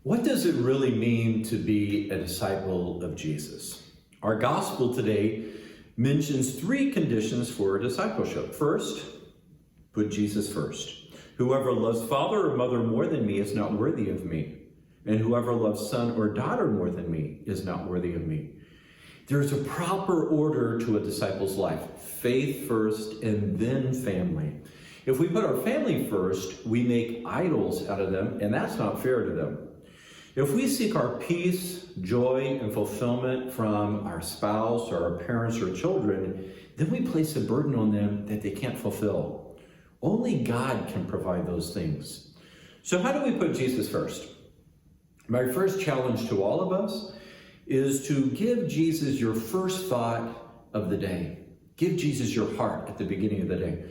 What does it really mean to be a disciple of Jesus? Our gospel today mentions three conditions for discipleship. First, put Jesus first. Whoever loves father or mother more than me is not worthy of me. And whoever loves son or daughter more than me is not worthy of me. There's a proper order to a disciple's life. Faith first and then family. If we put our family first, we make idols out of them, and that's not fair to them. If we seek our peace, joy, and fulfillment from our spouse or our parents or children, then we place a burden on them that they can't fulfill. Only God can provide those things. So how do we put Jesus first? My first challenge to all of us is to give Jesus your first thought of the day. Give Jesus your heart at the beginning of the day.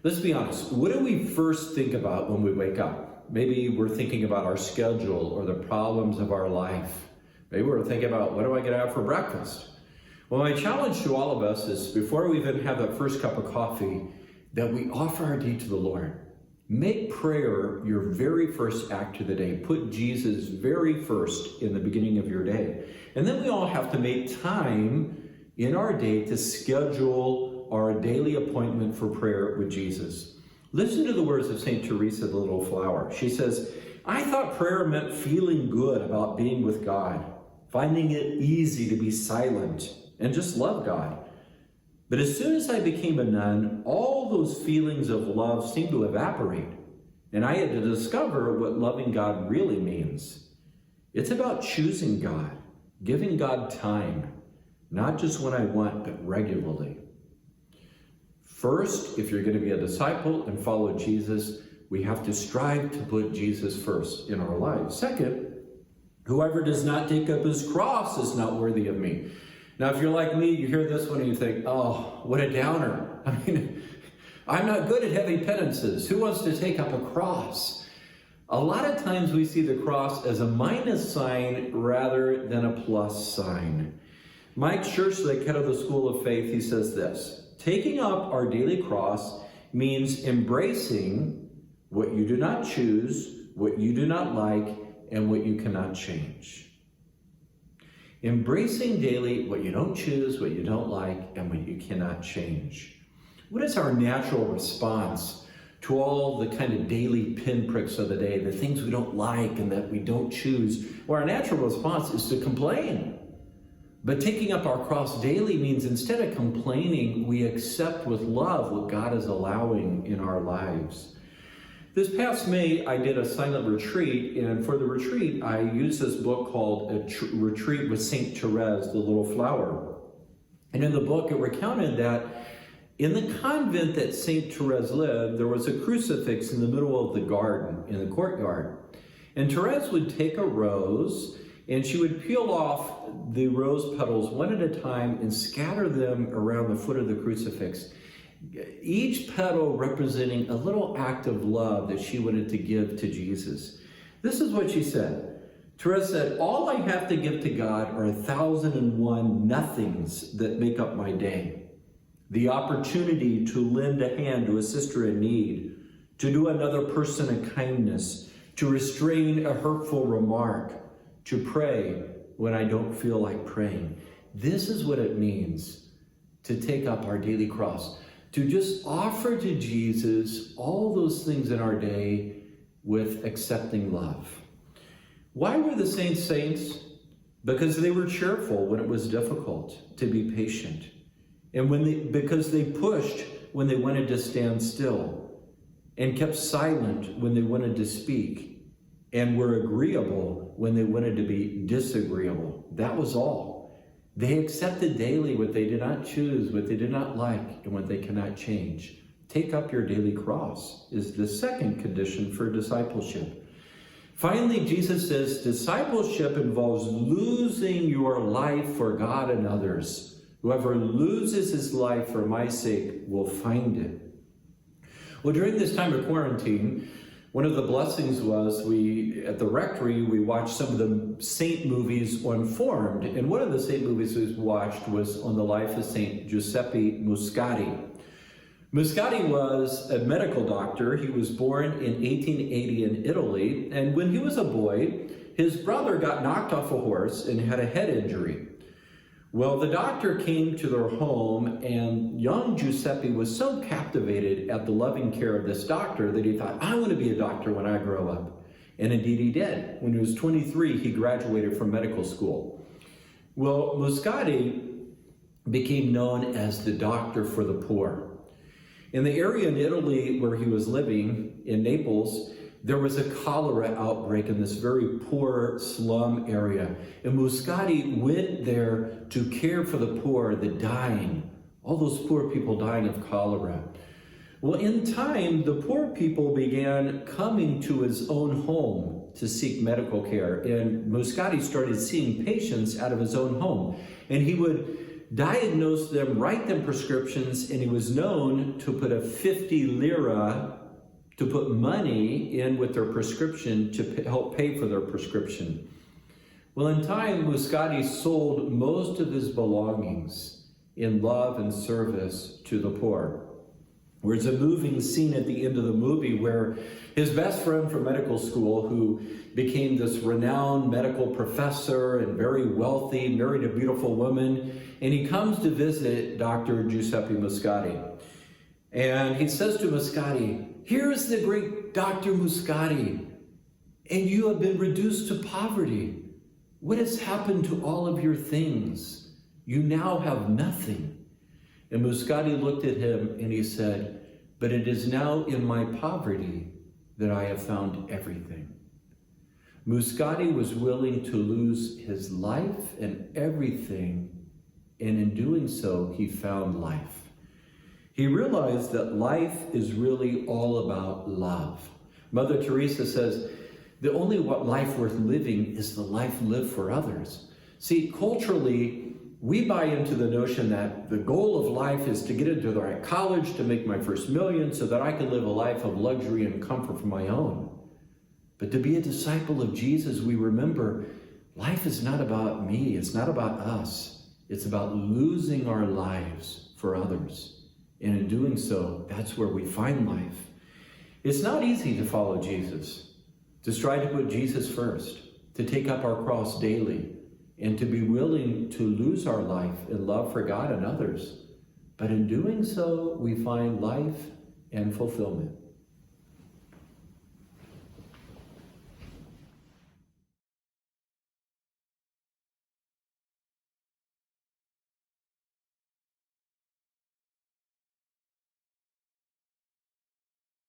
Let's be honest. What do we first think about when we wake up? Maybe we're thinking about our schedule or the problems of our life. Maybe we're thinking about, what do I get out for breakfast? Well, my challenge to all of us is, before we even have that first cup of coffee, that we offer our day to the Lord. Make prayer your very first act of the day. Put Jesus very first in the beginning of your day. And then we all have to make time in our day to schedule our daily appointment for prayer with Jesus. Listen to the words of St. Teresa, the Little Flower. She says, I thought prayer meant feeling good about being with God, finding it easy to be silent and just love God. But as soon as I became a nun, all those feelings of love seemed to evaporate, and I had to discover what loving God really means. It's about choosing God, giving God time, not just when I want, but regularly. First, if you're going to be a disciple and follow Jesus, we have to strive to put Jesus first in our lives. Second, whoever does not take up his cross is not worthy of me. Now, if you're like me, you hear this one and you think, oh, what a downer. I mean, I'm not good at heavy penances. Who wants to take up a cross? A lot of times we see the cross as a minus sign rather than a plus sign. Mike Church, the head of the School of Faith, he says this: taking up our daily cross means embracing what you do not choose, what you do not like, and what you cannot change. Embracing daily what you don't choose, what you don't like, and what you cannot change. What is our natural response to all the kind of daily pinpricks of the day, the things we don't like and that we don't choose? Well, our natural response is to complain. But taking up our cross daily means, instead of complaining, we accept with love what God is allowing in our lives. This past May, I did a silent retreat, and for the retreat, I used this book called A Retreat with St. Therese, the Little Flower. And in the book, it recounted that in the convent that St. Therese lived, there was a crucifix in the middle of the garden, in the courtyard. And Therese would take a rose, and she would peel off the rose petals one at a time and scatter them around the foot of the crucifix, each petal representing a little act of love that she wanted to give to Jesus. This is what she said. Therese said, all I have to give to God are 1,001 nothings that make up my day. The opportunity to lend a hand to a sister in need, to do another person a kindness, to restrain a hurtful remark, to pray when I don't feel like praying. This is what it means to take up our daily cross, to just offer to Jesus all those things in our day with accepting love. Why were the saints saints? Because they were cheerful when it was difficult, to be patient. And because they pushed when they wanted to stand still, and kept silent when they wanted to speak, and were agreeable when they wanted to be disagreeable. That was all. They accepted daily what they did not choose, what they did not like, and what they cannot change. Take up your daily cross is the second condition for discipleship. Finally, Jesus says discipleship involves losing your life for God and others. Whoever loses his life for my sake will find it. Well, during this time of quarantine, one of the blessings was at the rectory, we watched some of the saint movies on Formed. And one of the saint movies we watched was on the life of Saint Giuseppe Muscati. Muscati was a medical doctor. He was born in 1880 in Italy. And when he was a boy, His brother got knocked off a horse and had a head injury. Well, the doctor came to their home, and young Giuseppe was so captivated at the loving care of this doctor that he thought, I want to be a doctor when I grow up. And indeed he did. When he was 23, he graduated from medical school. Well, Muscati became known as the doctor for the poor. In the area in Italy where he was living, in Naples, there was a cholera outbreak in this very poor slum area. And Muscati went there to care for the poor, the dying, all those poor people dying of cholera. Well, in time, the poor people began coming to his own home to seek medical care. And Muscati started seeing patients out of his own home. And he would diagnose them, write them prescriptions, and he was known to put a 50 lira to put money in with their prescription to help pay for their prescription. Well, in time, Muscati sold most of his belongings in love and service to the poor. There's a moving scene at the end of the movie where his best friend from medical school, who became this renowned medical professor and very wealthy, married a beautiful woman, and he comes to visit Dr. Giuseppe Muscati. And he says to Muscati, here's the great Dr. Muscati, and you have been reduced to poverty. What has happened to all of your things? You now have nothing. And Muscati looked at him and he said, but it is now in my poverty that I have found everything. Muscati was willing to lose his life and everything, and in doing so, he found life. He realized that life is really all about love. Mother Teresa says, the only life worth living is the life lived for others. See, culturally, we buy into the notion that the goal of life is to get into the right college, to make my first million, so that I can live a life of luxury and comfort for my own. But to be a disciple of Jesus, we remember life is not about me, it's not about us. It's about losing our lives for others. And in doing so, that's where we find life. It's not easy to follow Jesus, to strive to put Jesus first, to take up our cross daily, and to be willing to lose our life in love for God and others. But in doing so, we find life and fulfillment.